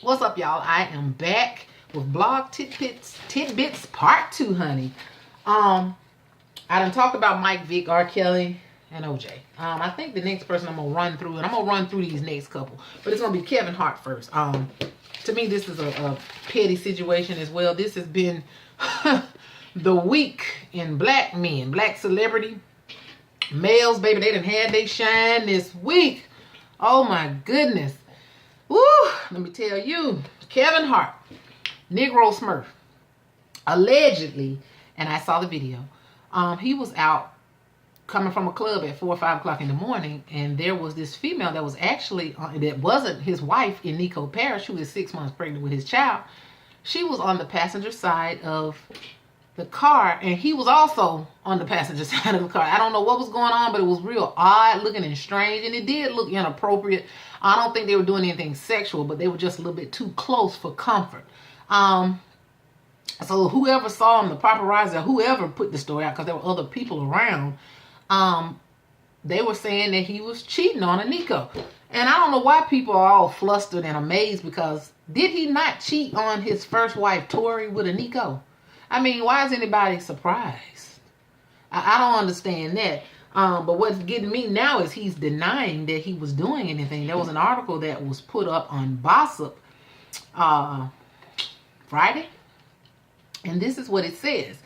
What's up, y'all? I am back with Blog Tidbits Part 2, honey. I done talked about Mike, Vick, RKelly, and OJ. I think the next person I'm gonna run through, and I'm gonna run through these next couple, but it's gonna be Kevin Hart first. To me, this is a petty situation as well. This has been the week in black men, black celebrity males, baby. They done had they shine this week. Oh my goodness. Woo, let me tell you, Kevin Hart, Negro Smurf, allegedly, and I saw the video, he was out coming from a club at 4 or 5 o'clock in the morning, and there was this female that was actually, that wasn't his wife, Eniko Parrish, who is 6 months pregnant with his child. She was on the passenger side of the car, and he was also on the passenger side of the car. I don't know what was going on, but it was real odd looking and strange, and it did look inappropriate. I don't think they were doing anything sexual, but they were just a little bit too close for comfort. So whoever saw him, the paparazzi, whoever put the story out, because there were other people around, they were saying that he was cheating on Eniko. And I don't know why people are all flustered and amazed, because did he not cheat on his first wife, Tori, with Eniko? I mean, why is anybody surprised? I don't understand that. But what's getting me now is he's denying that he was doing anything. There was an article that was put up on Gossip Friday, and this is what it says.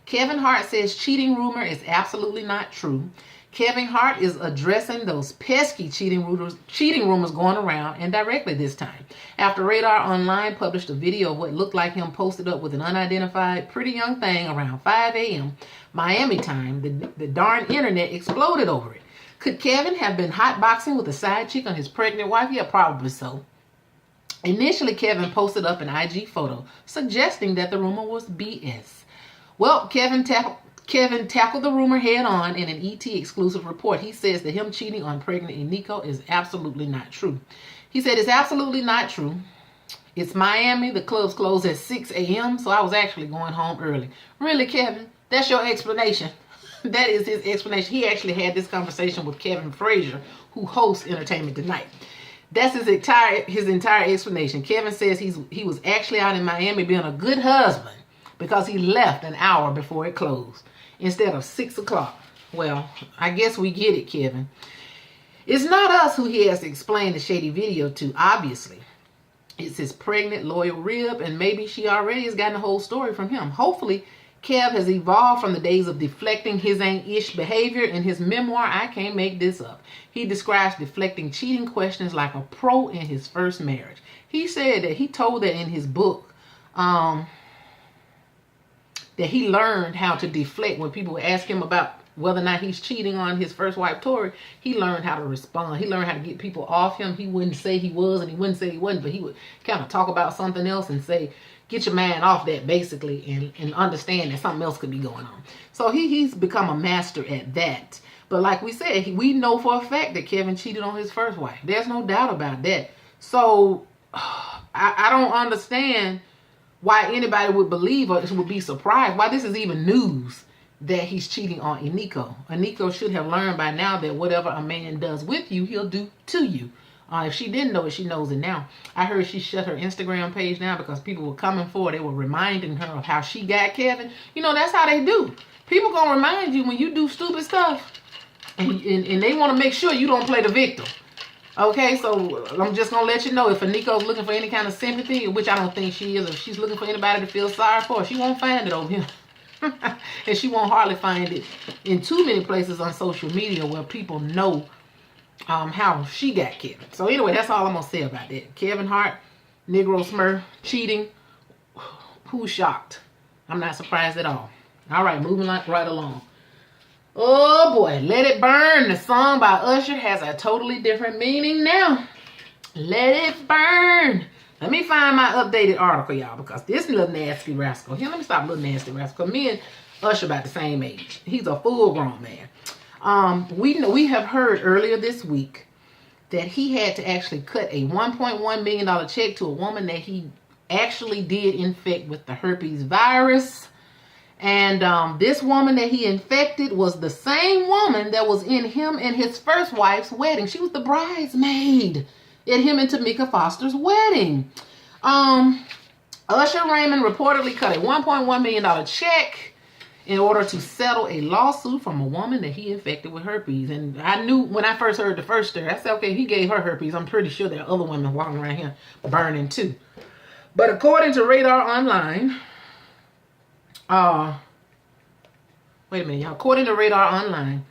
Kevin Hart says cheating rumor is absolutely not true. Kevin Hart is addressing those pesky cheating rumors going around, and directly this time. After Radar Online published a video of what looked like him posted up with an unidentified pretty young thing around 5 a.m. Miami time, the darn internet exploded over it. Could Kevin have been hotboxing with a side chick on his pregnant wife? Yeah, probably so. Initially, Kevin posted up an IG photo suggesting that the rumor was BS. Well, Kevin tackled the rumor head on in an ET exclusive report. He says that him cheating on pregnant Eniko is absolutely not true. He said it's absolutely not true. It's Miami. The clubs close at 6 a.m., so I was actually going home early. Really, Kevin? That's your explanation? That is his explanation. He actually had this conversation with Kevin Frazier, who hosts Entertainment Tonight. That's his entire explanation. Kevin says he was actually out in Miami being a good husband because he left an hour before it closed instead of 6 o'clock. Well, I guess we get it, Kevin. It's not us who he has to explain the shady video to, obviously. It's his pregnant, loyal rib, and maybe she already has gotten the whole story from him. Hopefully, Kev has evolved from the days of deflecting his ain't-ish behavior. In his memoir, I Can't Make This Up, he describes deflecting cheating questions like a pro in his first marriage. He said that he told that in his book, that he learned how to deflect when people would ask him about whether or not he's cheating on his first wife, Tori. He learned how to respond. He learned how to get people off him. He wouldn't say he was and he wouldn't say he wasn't, but he would kind of talk about something else and say, get your man off that, basically, and understand that something else could be going on. So he's become a master at that. But like we said, we know for a fact that Kevin cheated on his first wife. There's no doubt about that. So I don't understand why anybody would believe or would be surprised, why this is even news that he's cheating on Eniko. Eniko should have learned by now that whatever a man does with you, he'll do to you. If she didn't know it, she knows it now. I heard she shut her Instagram page down because people were coming for her. They were reminding her of how she got Kevin. You know, that's how they do. People gonna remind you when you do stupid stuff, and they want to make sure you don't play the victim. Okay, so I'm just going to let you know, if Eniko's looking for any kind of sympathy, which I don't think she is, if she's looking for anybody to feel sorry for, she won't find it over here. And she won't hardly find it in too many places on social media where people know how she got Kevin. So anyway, that's all I'm going to say about that. Kevin Hart, Negro Smurf, cheating. Who's shocked? I'm not surprised at all. All right, moving right along. Oh boy, Let It Burn, the song by Usher, has a totally different meaning now. Let it burn. Let me find my updated article, y'all, because this little nasty rascal. Here, let me stop, little nasty rascal. Me and Usher about the same age. He's a full-grown man. We have heard earlier this week that he had to actually cut a $1.1 million check to a woman that he actually did infect with the herpes virus. And this woman that he infected was the same woman that was in him and his first wife's wedding. She was the bridesmaid at him and Tamika Foster's wedding. Usher Raymond reportedly cut a $1.1 million check in order to settle a lawsuit from a woman that he infected with herpes. And I knew when I first heard the first story, I said, okay, he gave her herpes. I'm pretty sure there are other women walking around here burning too. But according to Radar Online, wait a minute, y'all. According to Radar Online,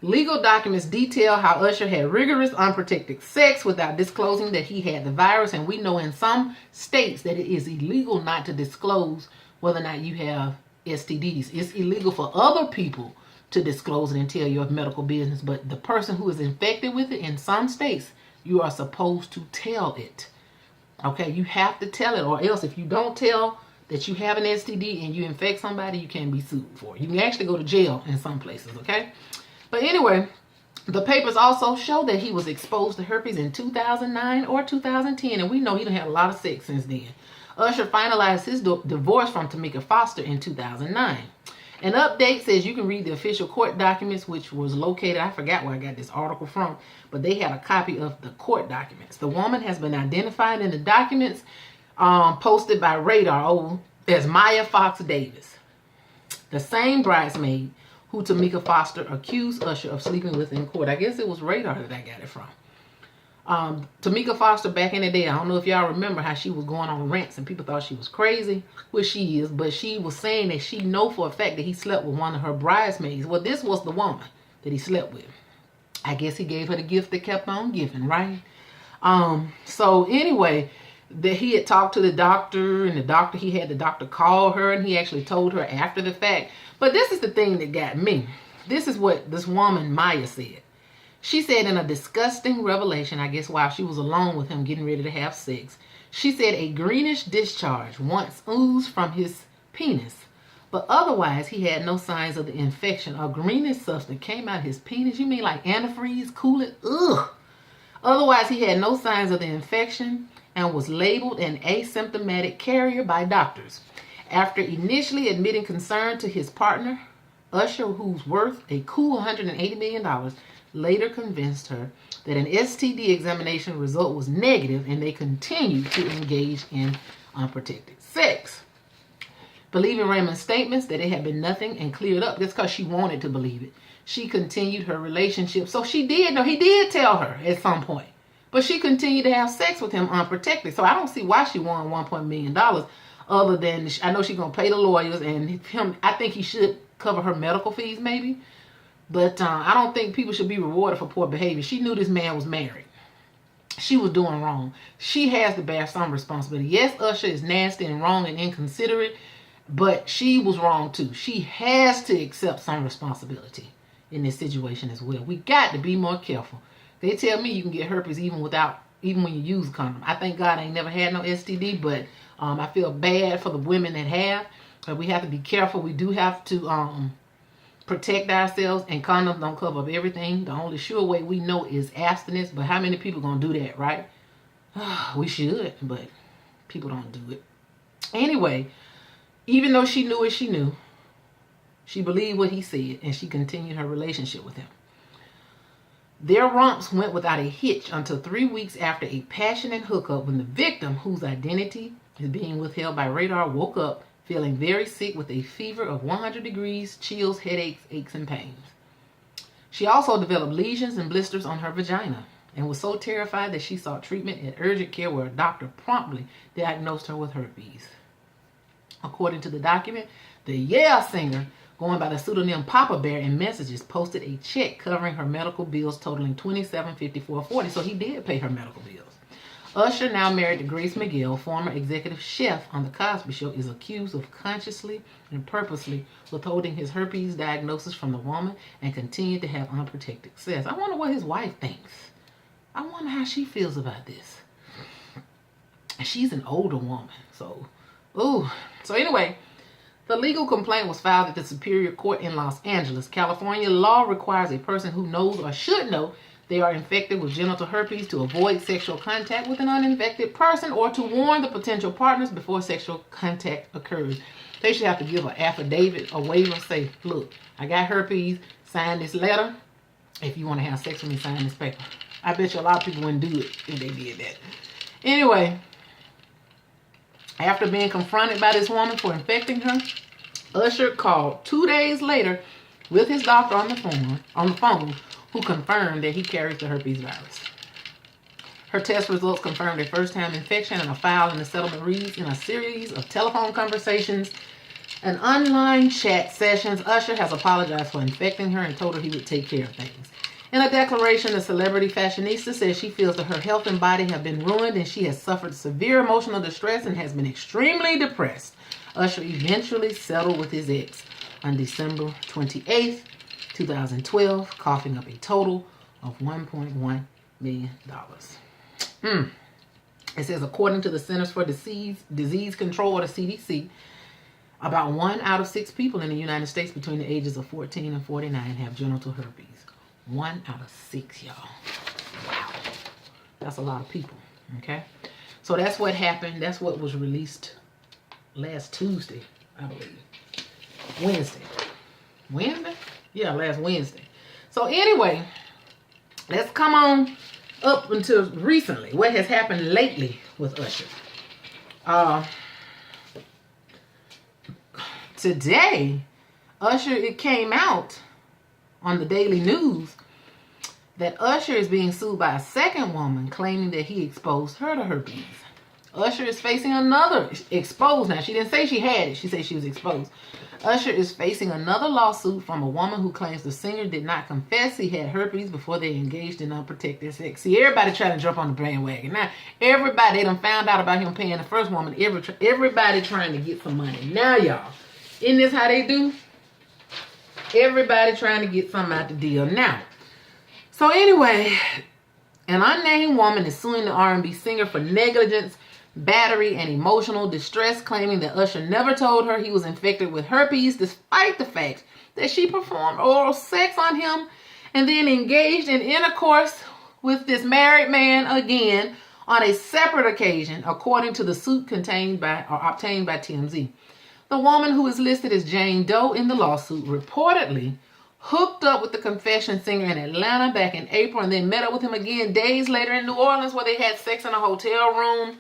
legal documents detail how Usher had rigorous, unprotected sex without disclosing that he had the virus. And we know in some states that it is illegal not to disclose whether or not you have STDs. It's illegal for other people to disclose it and tell your medical business. But the person who is infected with it, in some states, you are supposed to tell it. Okay, you have to tell it, or else if you don't tell that you have an STD and you infect somebody, you can be sued for it. You can actually go to jail in some places, okay? But anyway, the papers also show that he was exposed to herpes in 2009 or 2010, and we know he done had a lot of sex since then. Usher finalized his divorce from Tamika Foster in 2009. An update says you can read the official court documents, which was located, I forgot where I got this article from, but they had a copy of the court documents. The woman has been identified in the documents posted by Radar as Maya Fox Davis, the same bridesmaid who Tamika Foster accused Usher of sleeping with in court. I guess it was Radar that I got it from. Tamika Foster, back in the day, I don't know if y'all remember how she was going on rants and people thought she was crazy, which she is, but she was saying that she know for a fact that he slept with one of her bridesmaids. Well, this was the woman that he slept with. I guess he gave her the gift that kept on giving, right? So anyway, that he had talked to the doctor, and he had the doctor call her, and he actually told her after the fact. But this is the thing that got me. This is what this woman, Maya, said. She said in a disgusting revelation, I guess while she was alone with him getting ready to have sex, she said a greenish discharge once oozed from his penis, but otherwise he had no signs of the infection. A greenish substance came out of his penis? You mean like antifreeze, coolant? Ugh! Otherwise he had no signs of the infection and was labeled an asymptomatic carrier by doctors. After initially admitting concern to his partner, Usher, who's worth a cool $180 million, later convinced her that an STD examination result was negative, and they continued to engage in unprotected sex. Believing Raymond's statements that it had been nothing and cleared up just because she wanted to believe it, she continued her relationship. So she did know, he did tell her at some point, but she continued to have sex with him unprotected. So I don't see why she won $1 million other than, I know she's going to pay the lawyers, and him, I think he should cover her medical fees maybe. But I don't think people should be rewarded for poor behavior. She knew this man was married. She was doing wrong. She has to bear some responsibility. Yes, Usher is nasty and wrong and inconsiderate, but she was wrong too. She has to accept some responsibility in this situation as well. We got to be more careful. They tell me you can get herpes even when you use a condom. I thank God I ain't never had no STD, but I feel bad for the women that have. But we have to be careful. We do have to protect ourselves, and condoms don't cover up everything. The only sure way we know is abstinence, but how many people gonna do that, right? We should, but people don't do it. Anyway, even though she knew what she knew, she believed what he said, and she continued her relationship with him. Their romps went without a hitch until 3 weeks after a passionate hookup, when the victim, whose identity is being withheld by Radar, woke up feeling very sick with a fever of 100 degrees, chills, headaches, aches, and pains. She also developed lesions and blisters on her vagina and was so terrified that she sought treatment at urgent care, where a doctor promptly diagnosed her with herpes. According to the document, the Yeah singer, going by the pseudonym Papa Bear in messages, posted a check covering her medical bills totaling $27.54.40. So he did pay her medical bills. Usher, now married to Grace Miguel, former executive chef on The Cosby Show, is accused of consciously and purposely withholding his herpes diagnosis from the woman and continued to have unprotected sex. I wonder what his wife thinks. I wonder how she feels about this. She's an older woman, so, ooh. So anyway, the legal complaint was filed at the Superior Court in Los Angeles, California. Law requires a person who knows or should know they are infected with genital herpes to avoid sexual contact with an uninfected person, or to warn the potential partners before sexual contact occurs. They should have to give an affidavit, a waiver, say, look, I got herpes, sign this letter. If you want to have sex with me, sign this paper. I bet you a lot of people wouldn't do it if they did that. Anyway, After being confronted by this woman for infecting her, Usher called 2 days later with his doctor on the phone, who confirmed that he carries the herpes virus. Her test results confirmed a first-time infection, and a file in the settlement reads, in a series of telephone conversations and online chat sessions, Usher has apologized for infecting her and told her he would take care of things. In a declaration, the celebrity fashionista says she feels that her health and body have been ruined and she has suffered severe emotional distress and has been extremely depressed. Usher eventually settled with his ex on December 28th, 2012, coughing up a total of $1.1 million. It says, according to the Centers for Disease Control, or the CDC, about 1 out of 6 people in the United States between the ages of 14 and 49 have genital herpes. 1 out of 6, y'all. Wow. That's a lot of people, okay? So that's what happened. That's what was released last Tuesday, I believe. Wednesday? Yeah, last Wednesday. So anyway, let's come on up until recently. What has happened lately with Usher? Today, Usher, it came out on the Daily News that Usher is being sued by a second woman claiming that he exposed her to herpes. Usher is facing another exposed. Now, she didn't say she had it. She said she was exposed. Usher is facing another lawsuit from a woman who claims the singer did not confess he had herpes before they engaged in unprotected sex. See, everybody trying to jump on the bandwagon. Now, everybody, they done found out about him paying the first woman. Everybody trying to get some money. Now, y'all, isn't this how they do? Everybody trying to get something out the deal. Now, so anyway, an unnamed woman is suing the R&B singer for negligence, battery, and emotional distress, claiming that Usher never told her he was infected with herpes, despite the fact that she performed oral sex on him and then engaged in intercourse with this married man again on a separate occasion, according to the suit obtained by TMZ. The woman, who is listed as Jane Doe in the lawsuit, reportedly hooked up with the confession singer in Atlanta back in April and then met up with him again days later in New Orleans, where they had sex in a hotel room.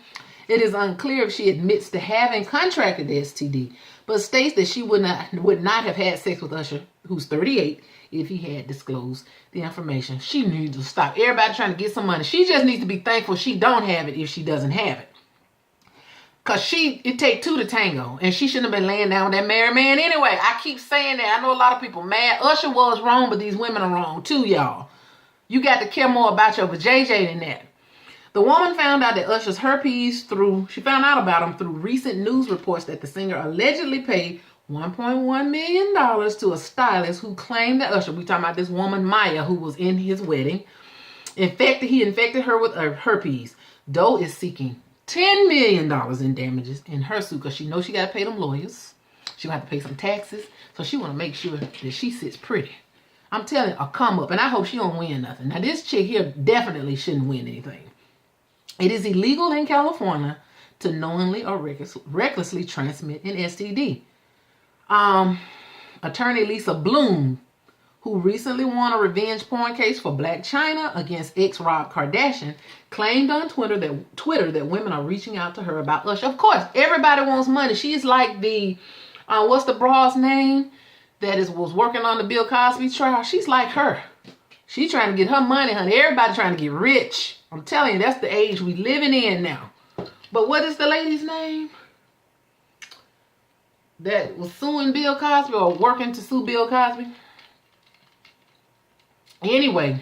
It is unclear if she admits to having contracted the STD, but states that she would not have had sex with Usher, who's 38, if he had disclosed the information. She needs to stop. Everybody trying to get some money. She just needs to be thankful she don't have it if she doesn't have it. Because it take two to tango. And she shouldn't have been laying down with that married man anyway. I keep saying that. I know a lot of people mad. Usher was wrong, but these women are wrong too, y'all. You got to care more about your vajayjay than that. The woman found out that Usher's herpes she found out about him through recent news reports that the singer allegedly paid $1.1 million to a stylist who claimed that Usher, we talking about this woman, Maya, who was in his wedding, he infected her with herpes. Doe is seeking $10 million in damages in her suit because she knows she got to pay them lawyers. She will have to pay some taxes. So she want to make sure that she sits pretty. I'm telling you, a come up. And I hope she don't win nothing. Now, this chick here definitely shouldn't win anything. It is illegal in California to knowingly or recklessly transmit an STD. Attorney Lisa Bloom, who recently won a revenge porn case for Blac Chyna against ex-Rob Kardashian, claimed on Twitter that women are reaching out to her about Usher. Of course, everybody wants money. She's like the, what's the broad's name that was working on the Bill Cosby trial? She's like her. She's trying to get her money, honey. Everybody trying to get rich. I'm telling you, that's the age we living in now. But what is the lady's name that was suing Bill Cosby or working to sue Bill Cosby? Anyway,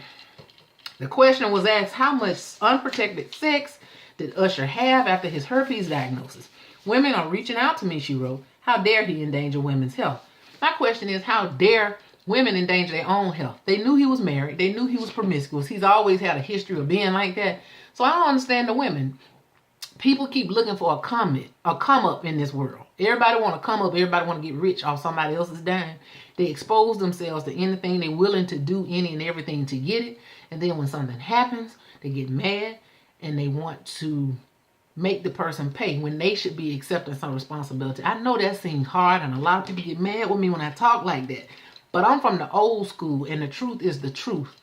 the question was asked, how much unprotected sex did Usher have after his herpes diagnosis? Women are reaching out to me, she wrote. How dare he endanger women's health? My question is, how dare women endanger their own health? They knew he was married. They knew he was promiscuous. He's always had a history of being like that. So I don't understand the women. People keep looking for a come up in this world. Everybody want to come up. Everybody want to get rich off somebody else's dime. They expose themselves to anything. They're willing to do any and everything to get it. And then when something happens, they get mad and they want to make the person pay when they should be accepting some responsibility. I know that seems hard and a lot of people get mad with me when I talk like that. But I'm from the old school and the truth is the truth.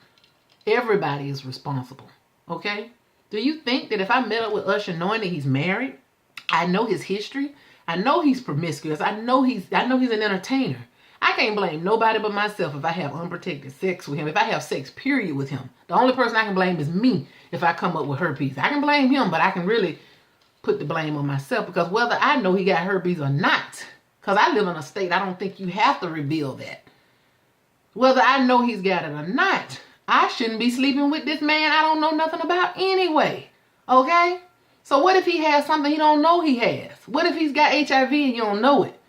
Everybody is responsible. Okay? Do you think that if I met up with Usher knowing that he's married, I know his history. I know he's promiscuous. I know he's an entertainer. I can't blame nobody but myself if I have unprotected sex with him. If I have sex, period, with him. The only person I can blame is me if I come up with herpes. I can blame him, but I can really put the blame on myself, because whether I know he got herpes or not, because I live in a state, I don't think you have to reveal that. Whether I know he's got it or not, I shouldn't be sleeping with this man I don't know nothing about anyway. Okay? So what if he has something he don't know he has? What if he's got HIV and you don't know it?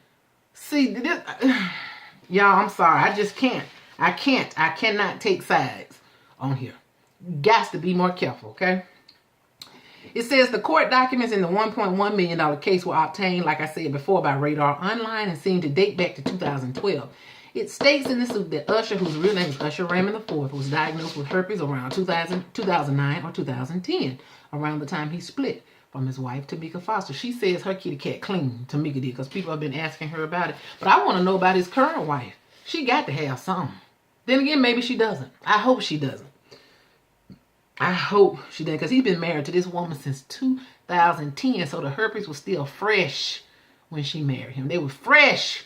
See, this, y'all, I'm sorry. I just can't. I cannot take sides on here. Got to be more careful, okay? It says the court documents in the $1.1 million case were obtained, like I said before, by Radar Online and seem to date back to 2012. It states in the suit that Usher, whose real name is Usher Raymond IV, was diagnosed with herpes around 2009 or 2010, around the time he split from his wife, Tamika Foster. She says her kitty cat clean, Tamika did, because people have been asking her about it. But I want to know about his current wife. She got to have something. Then again, maybe she doesn't. I hope she doesn't. I hope she doesn't, because he's been married to this woman since 2010, so the herpes was still fresh when she married him. They were fresh.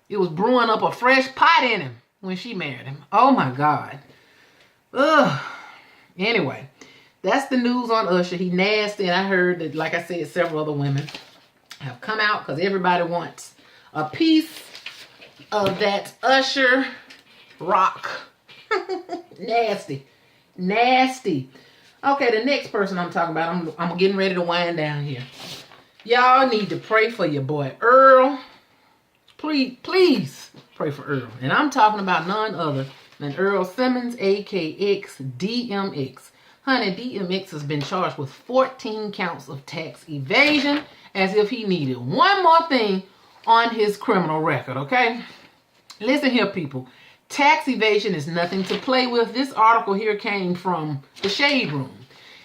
It was brewing up a fresh pot in him when she married him. Oh, my God. Ugh. Anyway, that's the news on Usher. He nasty, and I heard that, like I said, several other women have come out because everybody wants a piece of that Usher rock. Nasty. Nasty. Okay, the next person I'm talking about, I'm getting ready to wind down here. Y'all need to pray for your boy Earl. Please pray for Earl. And I'm talking about none other than Earl Simmons, a.k.a. DMX. Honey, DMX has been charged with 14 counts of tax evasion, as if he needed one more thing on his criminal record, okay? Listen here, people. Tax evasion is nothing to play with. This article here came from the Shade Room.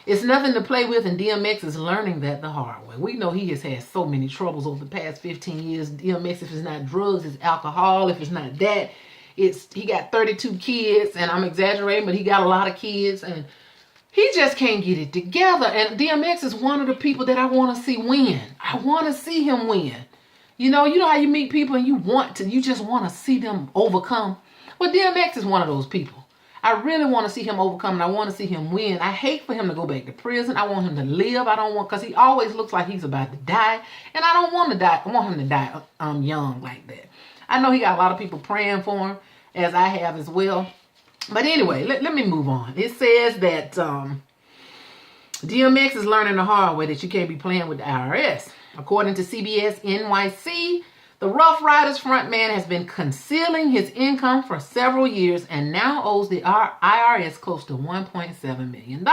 It's nothing to play with, and DMX is learning that the hard way. We know he has had so many troubles over the past 15 years. DMX, if it's not drugs, it's alcohol. If it's not that, he got 32 kids, and I'm exaggerating, but he got a lot of kids, and he just can't get it together. And DMX is one of the people that I want to see win. I want to see him win. You know how you meet people and you just want to see them overcome. Well, DMX is one of those people. I really want to see him overcome, and I want to see him win. I hate for him to go back to prison. I want him to live. Because he always looks like he's about to die, and I don't want to die. I want him to die young like that. I know he got a lot of people praying for him, as I have as well. But anyway, let me move on. It says that DMX is learning the hard way that you can't be playing with the IRS. According to CBS NYC, the Rough Riders frontman has been concealing his income for several years and now owes the IRS close to $1.7 million.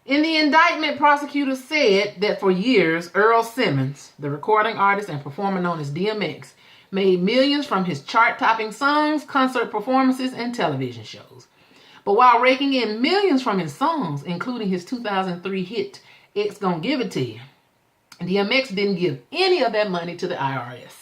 In the indictment, prosecutors said that for years, Earl Simmons, the recording artist and performer known as DMX, made millions from his chart-topping songs, concert performances, and television shows. But while raking in millions from his songs, including his 2003 hit, X Gon' Give It To You, DMX didn't give any of that money to the IRS.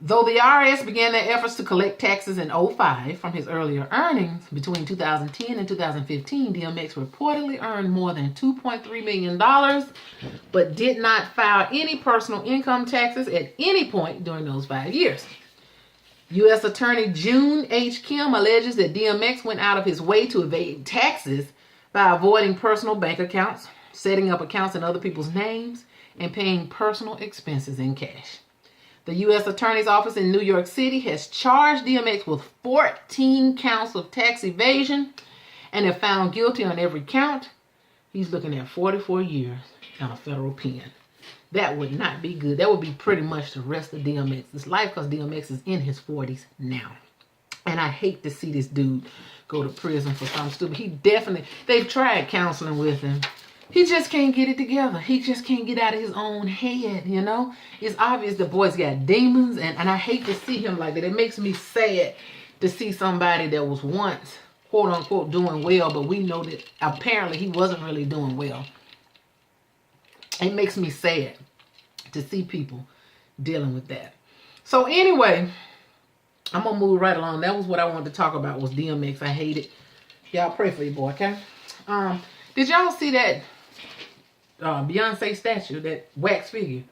Though the IRS began their efforts to collect taxes in 2005 from his earlier earnings, between 2010 and 2015, DMX reportedly earned more than $2.3 million, but did not file any personal income taxes at any point during those 5 years. U.S. Attorney June H. Kim alleges that DMX went out of his way to evade taxes by avoiding personal bank accounts, setting up accounts in other people's names, and paying personal expenses in cash. The U.S. Attorney's Office in New York City has charged DMX with 14 counts of tax evasion, and if found guilty on every count, he's looking at 44 years on a federal pen. That would not be good. That would be pretty much the rest of DMX's life, because DMX is in his 40s now. And I hate to see this dude go to prison for something stupid. They've tried counseling with him. He just can't get it together. He just can't get out of his own head, It's obvious the boy's got demons, and I hate to see him like that. It makes me sad to see somebody that was once, quote unquote, doing well, but we know that apparently he wasn't really doing well. It makes me sad to see people dealing with that. So anyway, I'm going to move right along. That was what I wanted to talk about, was DMX. I hate it. Y'all pray for your boy, okay? Did y'all see that Beyonce statue, that wax figure.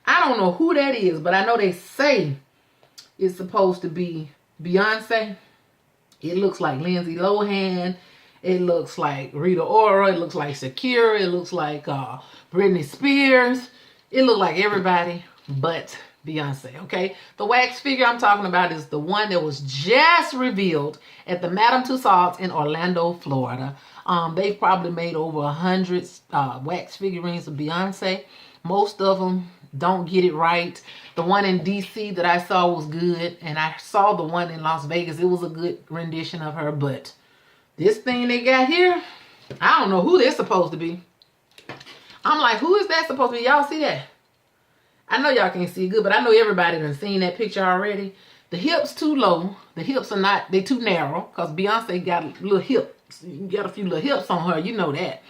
I don't know who that is, but I know they say it's supposed to be Beyonce. It looks like Lindsay Lohan. It looks like Rita Ora. It looks like Shakira. It looks like Britney Spears. It looks like everybody but Beyonce, okay? The wax figure I'm talking about is the one that was just revealed at the Madame Tussauds in Orlando, Florida. They've probably made over 100 wax figurines of Beyonce. Most of them don't get it right. The one in DC that I saw was good, and I saw the one in Las Vegas. It was a good rendition of her, but this thing they got here, I don't know who they're supposed to be. I'm like, who is that supposed to be? Y'all see that? I know y'all can't see it good, but I know everybody done seen that picture already. The hips too low. The hips are not, they too narrow, because Beyonce got little hips. You got a few little hips on her, you know that.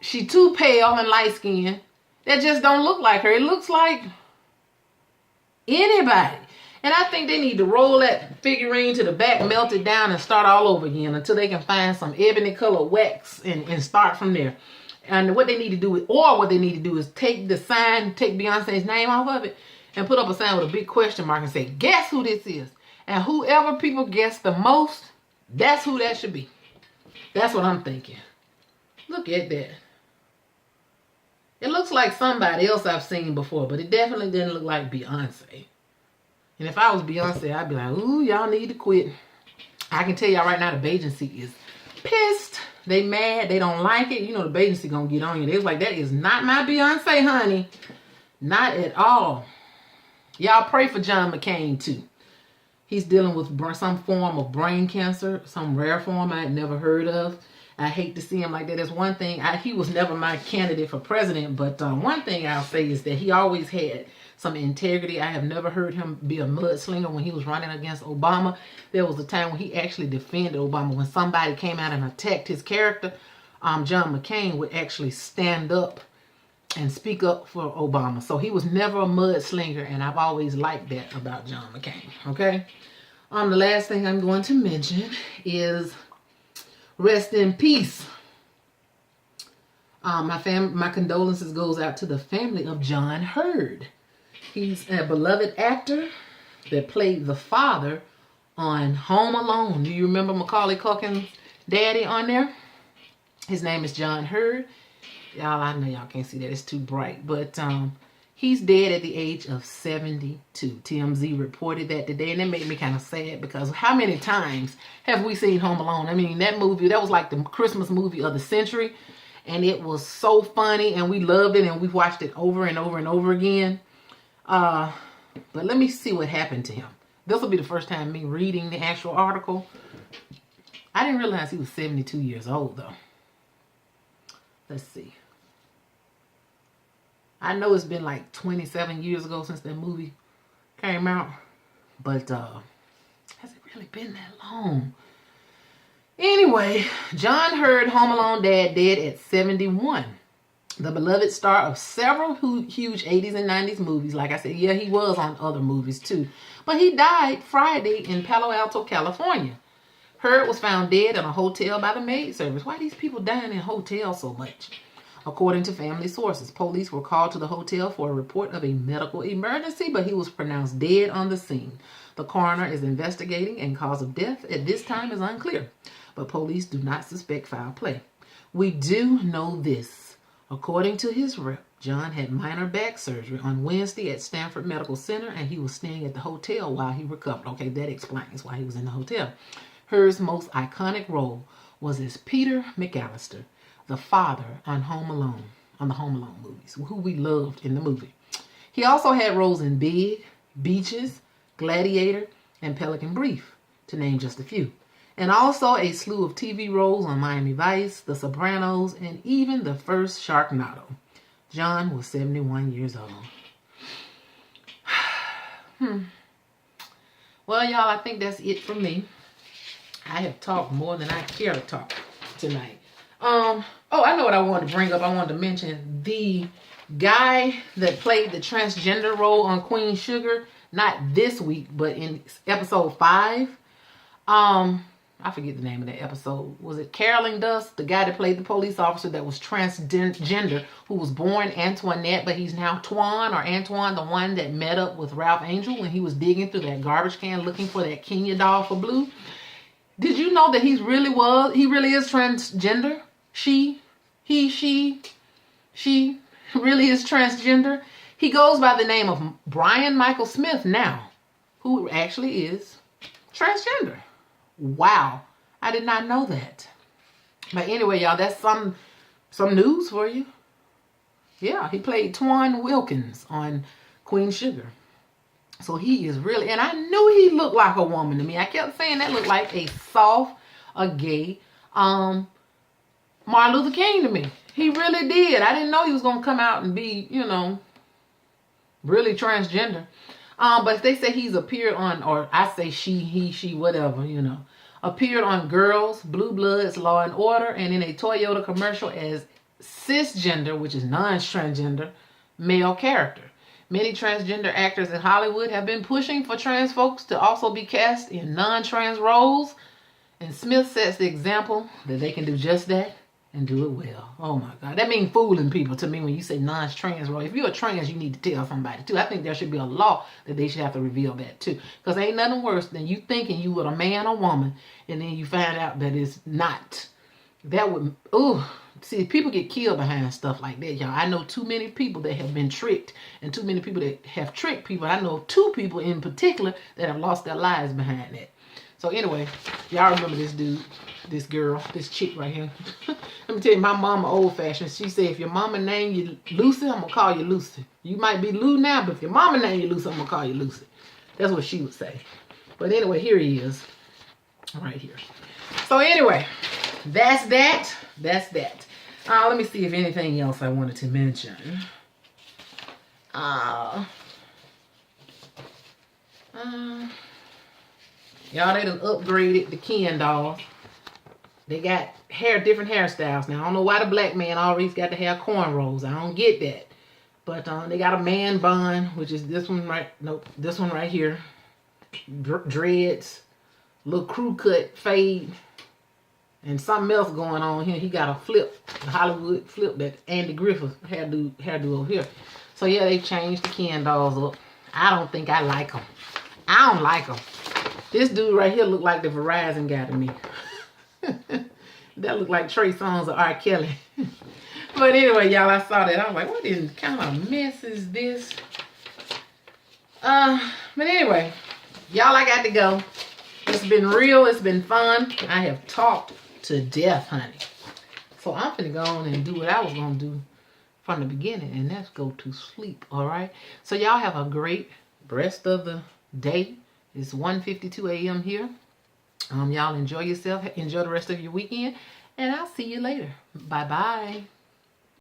She too pale and light skinned. That just don't look like her. It looks like anybody. And I think they need to roll that figurine to the back, melt it down, and start all over again until they can find some ebony color wax and start from there. And what they need to do is take the sign, take Beyonce's name off of it, and put up a sign with a big question mark and say, guess who this is? And whoever people guess the most, that's who that should be. That's what I'm thinking. Look at that. It looks like somebody else I've seen before, but it definitely didn't look like Beyonce. And if I was Beyonce, I'd be like, ooh, y'all need to quit. I can tell y'all right now, the agency is pissed. They mad. They don't like it. You know the agency gonna get on you. They was like, that is not my Beyonce, honey. Not at all. Y'all pray for John McCain, too. He's dealing with some form of brain cancer, some rare form I had never heard of. I hate to see him like that. That's one thing. He was never my candidate for president, but one thing I'll say is that he always had some integrity. I have never heard him be a mudslinger when he was running against Obama. There was a time when he actually defended Obama. When somebody came out and attacked his character, John McCain would actually stand up and speak up for Obama. So he was never a mudslinger, and I've always liked that about John McCain, okay? The last thing I'm going to mention is rest in peace. My condolences goes out to the family of John Hurd. He's a beloved actor that played the father on Home Alone. Do you remember Macaulay Culkin's daddy on there? His name is John Hurd. Y'all, I know y'all can't see that. It's too bright. But he's dead at the age of 72. TMZ reported that today, and that made me kind of sad because how many times have we seen Home Alone? I mean, that movie, that was like the Christmas movie of the century, and it was so funny, and we loved it, and we watched it over and over and over again. But let me see what happened to him. This will be the first time me reading the actual article. I didn't realize he was 72 years old, though. Let's see. I know it's been like 27 years ago since that movie came out, but has it really been that long? Anyway, John Hurd, Home Alone dad, dead at 71. The beloved star of several huge 80s and 90s movies. Like I said, yeah, he was on other movies too. But he died Friday in Palo Alto, California. Hurd was found dead in a hotel by the maid service. Why are these people dying in hotels so much? According to family sources, police were called to the hotel for a report of a medical emergency, but he was pronounced dead on the scene. The coroner is investigating, and cause of death at this time is unclear. But police do not suspect foul play. We do know this. According to his rep, John had minor back surgery on Wednesday at Stanford Medical Center, and he was staying at the hotel while he recovered. Okay, that explains why he was in the hotel. Hurd's most iconic role was as Peter McAllister, the father on Home Alone, on the Home Alone movies, who we loved in the movie. He also had roles in Big, Beaches, Gladiator, and Pelican Brief, to name just a few. And also a slew of TV roles on Miami Vice, The Sopranos, and even the first Sharknado. John was 71 years old. Well, y'all, I think that's it for me. I have talked more than I care to talk tonight. Oh, I know what I wanted to bring up. I wanted to mention the guy that played the transgender role on Queen Sugar, not this week, but in episode 5. I forget the name of that episode. Was it Caroling Dust? The guy that played the police officer that was transgender, who was born Antoinette, but he's now Twan or Antoine, the one that met up with Ralph Angel when he was digging through that garbage can looking for that Kenya doll for Blue. Did you know that he really is transgender? He, she really is transgender. He goes by the name of Brian Michael Smith now, who actually is transgender. Wow, I did not know that. But anyway, y'all, that's some news for you. Yeah, he played Twan Wilkins on Queen Sugar. So he is really, and I knew he looked like a woman to me. I kept saying that looked like a gay Martin Luther King to me. He really did. I didn't know he was going to come out and be, really transgender. But they say he's appeared on, or I say she, he, she, whatever, appeared on Girls, Blue Bloods, Law and Order, and in a Toyota commercial as cisgender, which is non-transgender, male character. Many transgender actors in Hollywood have been pushing for trans folks to also be cast in non-trans roles, and Smith sets the example that they can do just that and do it well. Oh my God. That means fooling people to me when you say non-trans role. If you're a trans, you need to tell somebody too. I think there should be a law that they should have to reveal that too. Because ain't nothing worse than you thinking you were a man or woman and then you find out that it's not. That would, see, people get killed behind stuff like that, y'all. I know too many people that have been tricked and too many people that have tricked people. I know 2 people in particular that have lost their lives behind that. So anyway, y'all remember this dude, this girl, this chick right here. Let me tell you, my mama old fashioned. She said, if your mama name you Lucy, I'm going to call you Lucy. You might be Lou now, but if your mama name you Lucy, I'm going to call you Lucy. That's what she would say. But anyway, here he is. Right here. So anyway, that's that. That's that. Let me see if anything else I wanted to mention. Y'all, they done upgraded the Ken dolls. They got different hairstyles now. I don't know why the black man always got to have cornrows. I don't get that. But they got a man bun, which is this one right. Nope, this one right here. Dreads, little crew cut fade, and something else going on here. He got a flip, a Hollywood flip that Andy Griffith hairdo over here. So yeah, they changed the Ken dolls up. I don't think I like them. I don't like them. This dude right here look like the Verizon guy to me. That looked like Trey Songz or RKelly. But anyway, y'all, I saw that. I was like, what in kind of mess is this? But anyway, y'all, I got to go. It's been real. It's been fun. I have talked to death, honey. So I'm finna go on and do what I was going to do from the beginning, and that's go to sleep, all right? So y'all have a great rest of the day. It's 1:52 a.m. here. Y'all enjoy yourself. Enjoy the rest of your weekend. And I'll see you later. Bye-bye.